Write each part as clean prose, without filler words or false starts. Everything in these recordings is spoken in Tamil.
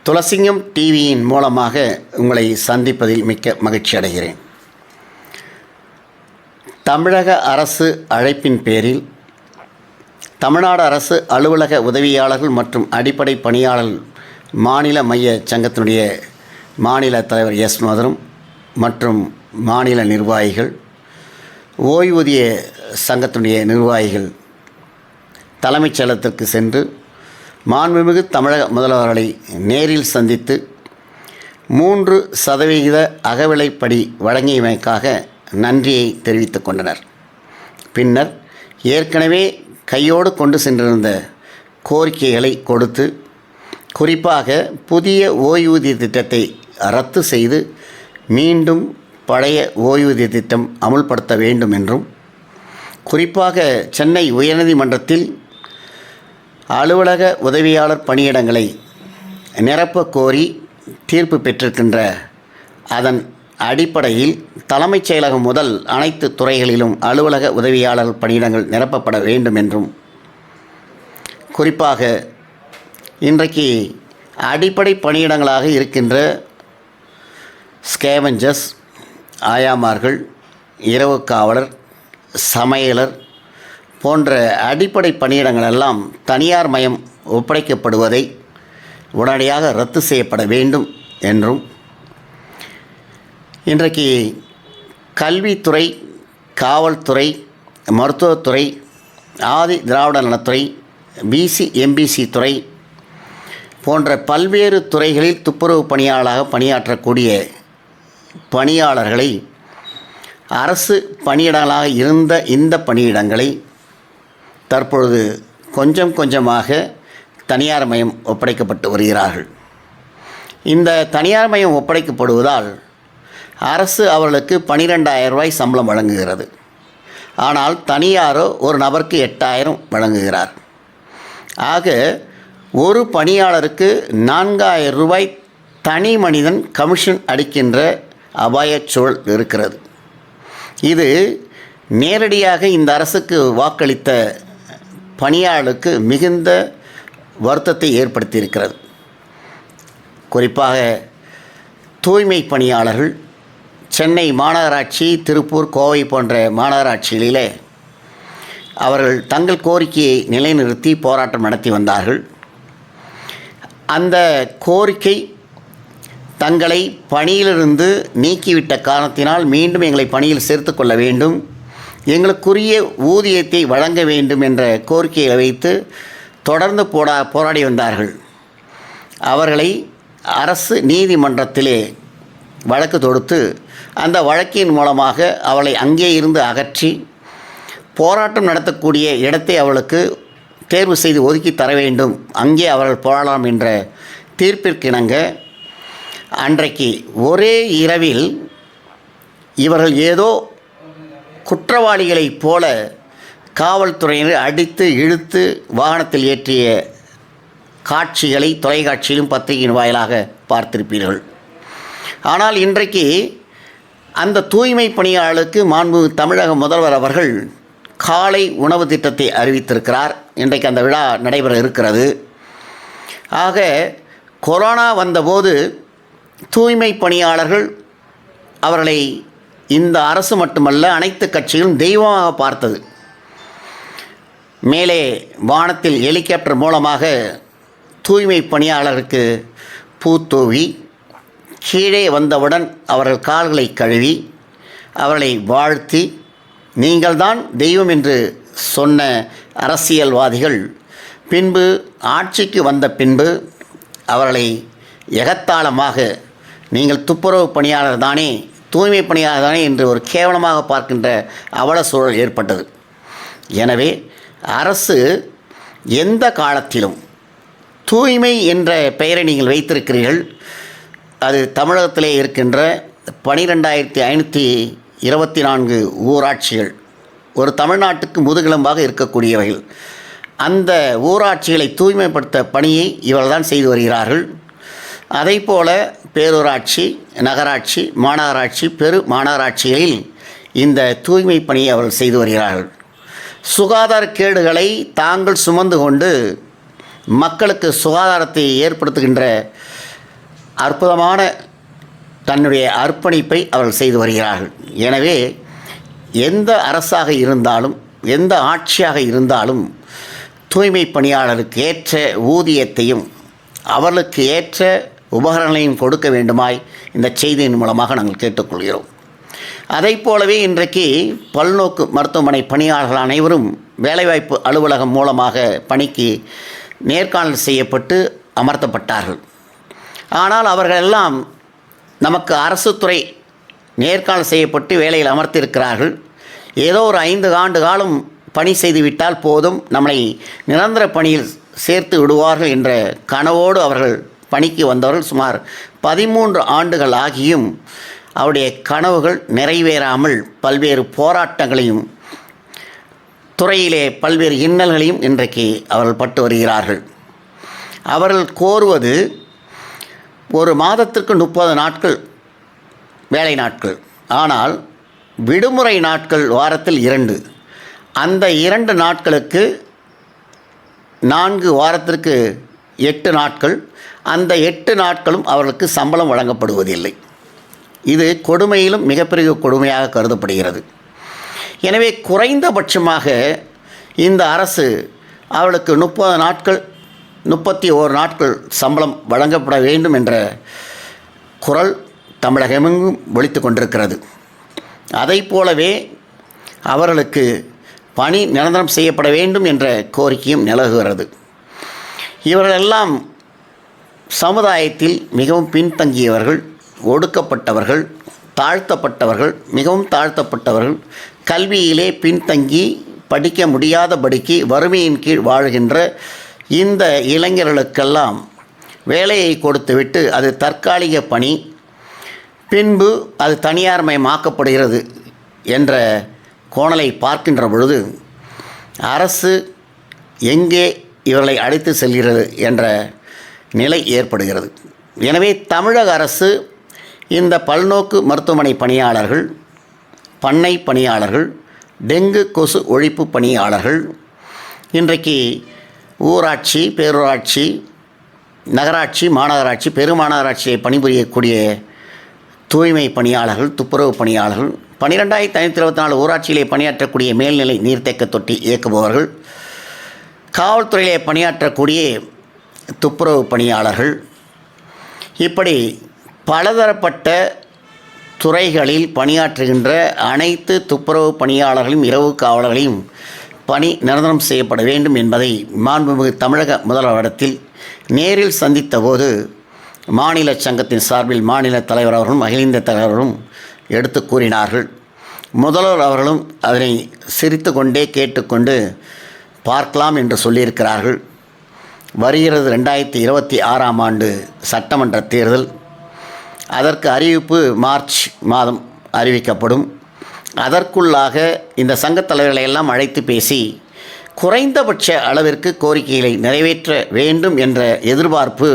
துளசிங்கம் டிவியின் மூலமாக உங்களை சந்திப்பதில் மிக்க மகிழ்ச்சி அடைகிறேன். தமிழக அரசு அழைப்பின் பேரில் தமிழ்நாடு அரசு அலுவலக உதவியாளர்கள் மற்றும் அடிப்படை பணியாளர்கள் மாநில மைய சங்கத்தினுடைய மாநில தலைவர் எஸ் மதுரம் மற்றும் மாநில நிர்வாகிகள், ஓய்வூதிய சங்கத்தினுடைய நிர்வாகிகள் தலைமைச் செயலகத்திற்கு சென்று மாண்புமிகு தமிழக முதல்வர்களை நேரில் சந்தித்து 3% அகவிலைப்படி வழங்கியமைக்காக நன்றியை தெரிவித்துக் கொண்டனர். பின்னர் ஏற்கனவே கையோடு கொண்டு சென்றிருந்த கோரிக்கைகளை கொடுத்து, குறிப்பாக புதிய ஓய்வூதிய திட்டத்தை ரத்து செய்து மீண்டும் பழைய ஓய்வூதிய திட்டம் அமுல்படுத்த வேண்டும் என்றும், குறிப்பாக சென்னை உயர்நீதிமன்றத்தில் அலுவலக உதவியாளர் பணியிடங்களை நிரப்ப கோரி தீர்ப்பு பெற்றிருக்கின்ற அதன் அடிப்படையில் தலைமைச் செயலகம் முதல் அனைத்து துறைகளிலும் அலுவலக உதவியாளர் பணியிடங்கள் நிரப்பப்பட வேண்டும் என்றும், குறிப்பாக இன்றைக்கு அடிப்படை பணியிடங்களாக இருக்கின்ற ஸ்கேவஞ்சர்ஸ், ஆயாமார்கள், இரவு காவலர், சமையலர் போன்ற அடிப்படை பணியிடங்கள் எல்லாம் தனியார் மயம் ஒப்படைக்கப்படுவதை உடனடியாக ரத்து செய்யப்பட வேண்டும் என்றும், இன்றைக்கு கல்வித்துறை, காவல்துறை, மருத்துவத்துறை, ஆதி திராவிட நலத்துறை, பிசி எம்பிசி துறை போன்ற பல்வேறு துறைகளில் துப்புரவு பணியாளராக பணியாற்றக்கூடிய பணியாளர்களை அரசு பணியிடங்களாக இருந்த இந்த பணியிடங்களை தற்பொழுது கொஞ்சம் கொஞ்சமாக தனியார் மயம் ஒப்படைக்கப்பட்டு வருகிறார்கள். இந்த தனியார் மயம் ஒப்படைக்கப்படுவதால் அரசு அவர்களுக்கு 12,000 ரூபாய் சம்பளம் வழங்குகிறது. ஆனால் தனியாரோ ஒரு நபருக்கு 8,000 வழங்குகிறார். ஆக ஒரு பணியாளருக்கு 4,000 ரூபாய் தனி மனிதன் கமிஷன் அளிக்கின்ற அபாயச் சூழல் இருக்கிறது. இது நேரடியாக இந்த அரசுக்கு வாக்களித்த பணியாளருக்கு மிகுந்த வருத்தத்தை ஏற்படுத்தியிருக்கிறது. குறிப்பாக தூய்மை பணியாளர்கள் சென்னை மாநகராட்சி, திருப்பூர், கோவை போன்ற மாநகராட்சிகளிலே அவர்கள் தங்கள் கோரிக்கையை நிலைநிறுத்தி போராட்டம் நடத்தி வந்தார்கள். அந்த கோரிக்கை தங்களை பணியிலிருந்து நீக்கிவிட்ட காரணத்தினால் மீண்டும் எங்களை பணியில் சேர்த்து கொள்ள வேண்டும், எங்களுக்குரிய ஊதியத்தை வழங்க வேண்டும் என்ற கோரிக்கையை வைத்து தொடர்ந்து போராடி வந்தார்கள். அவர்களை அரசு நீதிமன்றத்திலே வழக்கு தொடுத்து அந்த வழக்கின் மூலமாக அவளை அங்கே இருந்து அகற்றி போராட்டம் நடத்தக்கூடிய இடத்தை அவளுக்கு தேர்வு செய்து ஒதுக்கி தர வேண்டும், அங்கே அவர்கள் போராடலாம் என்ற தீர்ப்பிற்கிணங்க அன்றைக்கு ஒரே இரவில் இவர்கள் ஏதோ குற்றவாளிகளைப் போல காவல்துறையினர் அடித்து இழுத்து வாகனத்தில் ஏற்றிய காட்சிகளை தொலைக்காட்சியிலும் பத்திரிகையின் வாயிலாக பார்த்திருப்பீர்கள். ஆனால் இன்றைக்கு அந்த தூய்மை பணியாளருக்கு மாண்பு தமிழக முதல்வர் அவர்கள் காலை உணவு திட்டத்தை அறிவித்திருக்கிறார். இன்றைக்கு அந்த விழா நடைபெற இருக்கிறது. ஆக கொரோனா வந்தபோது தூய்மை பணியாளர்கள் அவர்களை இந்த அரசு மட்டுமல்ல அனைத்து கட்சிகளும் தெய்வமாக பார்த்தது. மேலே வானத்தில் ஹெலிகாப்டர் மூலமாக தூய்மை பணியாளருக்கு பூத்தூவி, கீழே வந்தவுடன் அவர்கள் கால்களை கழுவி அவர்களை வாழ்த்தி நீங்கள்தான் தெய்வம் என்று சொன்ன அரசியல்வாதிகள் பின்பு ஆட்சிக்கு வந்த பின்பு அவர்களை எகத்தாளமாக நீங்கள் துப்புரவு பணியாளர் தானே, தூய்மை பணியாளர் தானே என்று ஒரு கேவலமாக பார்க்கின்ற அவல சூழல் ஏற்பட்டது. எனவே அரசு எந்த காலத்திலும் தூய்மை என்ற பெயரை நீங்கள் வைத்திருக்கிறீர்கள். அது தமிழகத்திலே இருக்கின்ற 12,524 ஊராட்சிகள் ஒரு தமிழ்நாட்டுக்கு முதுகெலும்பாக இருக்கக்கூடியவைகள். அந்த ஊராட்சிகளை தூய்மைப்படுத்த பணியை இவர்கள்தான் செய்து வருகிறார்கள். அதைப்போல பேரூராட்சி, நகராட்சி, மாநகராட்சி, பெரு மாநகராட்சிகளில் இந்த தூய்மை பணியை அவர்கள் செய்து வருகிறார்கள். சுகாதார கேடுகளை தாங்கள் சுமந்து கொண்டு மக்களுக்கு சுகாதாரத்தை ஏற்படுத்துகின்ற அற்புதமான தன்னுடைய அர்ப்பணிப்பை அவர்கள் செய்து வருகிறார்கள். எனவே எந்த அரசாக இருந்தாலும் எந்த ஆட்சியாக இருந்தாலும் தூய்மை பணியாளருக்கு ஏற்ற ஊதியத்தையும் அவர்களுக்கு ஏற்ற உபகரணங்களையும் கொடுக்க வேண்டுமாய் இந்த செய்தியின் மூலமாக நாங்கள் கேட்டுக்கொள்கிறோம். அதை போலவே இன்றைக்கு பல்நோக்கு மருத்துவமனை பணியாளர்கள் அனைவரும் வேலைவாய்ப்பு அலுவலகம் மூலமாக பணிக்கு நேர்காணல் செய்யப்பட்டு அமர்த்தப்பட்டார்கள். ஆனால் அவர்களெல்லாம் நமக்கு அரசு துறை நேர்காணல் செய்யப்பட்டு வேலையில் அமர்த்தியிருக்கிறார்கள். ஏதோ ஒரு 5 ஆண்டு காலம் பணி செய்துவிட்டால் போதும், நம்மளை நிரந்தர பணியில் சேர்த்து விடுவார்கள் என்ற கனவோடு அவர்கள் பணிக்கு வந்தவர்கள் சுமார் 13 ஆண்டுகள் ஆகியும் அவருடைய கனவுகள் நிறைவேறாமல் பல்வேறு போராட்டங்களையும் துறையிலே பல்வேறு இன்னல்களையும் இன்றைக்கு அவர்கள் பட்டு வருகிறார்கள். அவர்கள் கோருவது ஒரு மாதத்திற்கு 30 நாட்கள் வேலை நாட்கள், ஆனால் விடுமுறை நாட்கள் வாரத்தில் 2. அந்த 2 நாட்களுக்கு 4 வாரத்திற்கு 8 நாட்கள், அந்த 8 நாட்களும் அவர்களுக்கு சம்பளம் வழங்கப்படுவதில்லை. இது கொடுமையிலும் மிகப்பெரிய கொடுமையாக கருதப்படுகிறது. எனவே குறைந்தபட்சமாக இந்த அரசு அவளுக்கு 30 நாட்கள் 31 நாட்கள் சம்பளம் வழங்கப்பட வேண்டும் என்ற குரல் தமிழகமெங்கும் ஒலித்து கொண்டிருக்கிறது. அதை போலவே அவர்களுக்கு பணி நிரந்தரம் செய்யப்பட வேண்டும் என்ற கோரிக்கையும் நிலவுகிறது. இவர்களெல்லாம் சமுதாயத்தில் மிகவும் பின்தங்கியவர்கள், ஒடுக்கப்பட்டவர்கள், தாழ்த்தப்பட்டவர்கள், மிகவும் தாழ்த்தப்பட்டவர்கள், கல்வியிலே பின்தங்கி படிக்க முடியாதபடிக்கு வறுமையின் கீழ் வாழ்கின்ற இந்த இளைஞர்களுக்கெல்லாம் வேலையை கொடுத்துவிட்டு அது தற்காலிக பணி, பின்பு அது தனியார்மயமாக்கப்படுகிறது என்ற கோணலை பார்க்கின்ற பொழுது அரசு எங்கே இவர்களை அழைத்து செல்கிறது என்ற நிலை ஏற்படுகிறது. எனவே தமிழக அரசு இந்த பல்நோக்கு மருத்துவமனை பணியாளர்கள், பண்ணை பணியாளர்கள், டெங்கு கொசு ஒழிப்பு பணியாளர்கள், இன்றைக்கு ஊராட்சி, பேரூராட்சி, நகராட்சி, மாநகராட்சி, பெருமாநகராட்சியை பணிபுரியக்கூடிய தூய்மை பணியாளர்கள், துப்புரவு பணியாளர்கள், 12,524 ஊராட்சியிலே பணியாற்றக்கூடிய மேல்நிலை நீர்த்தேக்க தொட்டி இயக்குபவர்கள், காவல்துறையிலே பணியாற்றக்கூடிய துப்புரவு பணியாளர்கள், இப்படி பலதரப்பட்ட துறைகளில் பணியாற்றுகின்ற அனைத்து துப்புரவு பணியாளர்களையும் இரவு காவலர்களையும் பணி நிரந்தரம் செய்யப்பட வேண்டும் என்பதை மாண்புமிகு தமிழக முதல்வரிடத்தில் நேரில் சந்தித்த போது மாநில சங்கத்தின் சார்பில் மாநில தலைவர் அவர்களும் அகில இந்திய தலைவர்களும் எடுத்து கூறினார்கள். முதல்வர் அவர்களும் அதனை சிரித்து கொண்டே கேட்டுக்கொண்டு பார்க்கலாம் என்று சொல்லியிருக்கிறார்கள். வருகிறது 2026ஆம் ஆண்டு சட்டமன்ற தேர்தல். அதற்கு அறிவிப்பு மார்ச் மாதம் அறிவிக்கப்படும். அதற்குள்ளாக இந்த சங்கத் தலைவர்களை எல்லாம் அழைத்து பேசி குறைந்தபட்ச அளவிற்கு கோரிக்கைகளை நிறைவேற்ற வேண்டும் என்ற எதிர்பார்ப்பு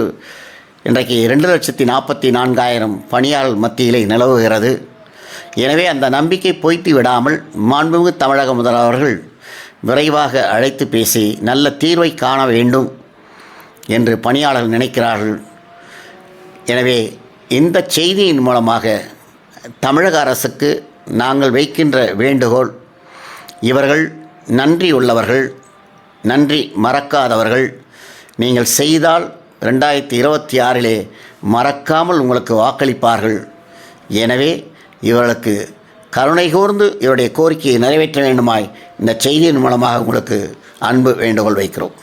இன்றைக்கு 2,44,000 பணியாளர் மத்தியிலே நிலவுகிறது. எனவே அந்த நம்பிக்கை பொய்த்து விடாமல் மாண்புமிகு தமிழக முதல்வர்கள் விரைவாக அழைத்து பேசி நல்ல தீர்வை காண வேண்டும் என்று பணியாளர்கள் நினைக்கிறார்கள். எனவே இந்த செய்தியின் மூலமாக தமிழக அரசுக்கு நாங்கள் வைக்கின்ற வேண்டுகோள், இவர்கள் நன்றி உள்ளவர்கள், நன்றி மறக்காதவர்கள். நீங்கள் செய்தால் 2026 மறக்காமல் உங்களுக்கு வாக்களிப்பார்கள். எனவே இவர்களுக்கு கருணை கூர்ந்து இவருடைய கோரிக்கையை நிறைவேற்ற வேண்டுமாய் இந்த செய்தியின் மூலமாக உங்களுக்கு அன்பு வேண்டுகோள் வைக்கிறோம்.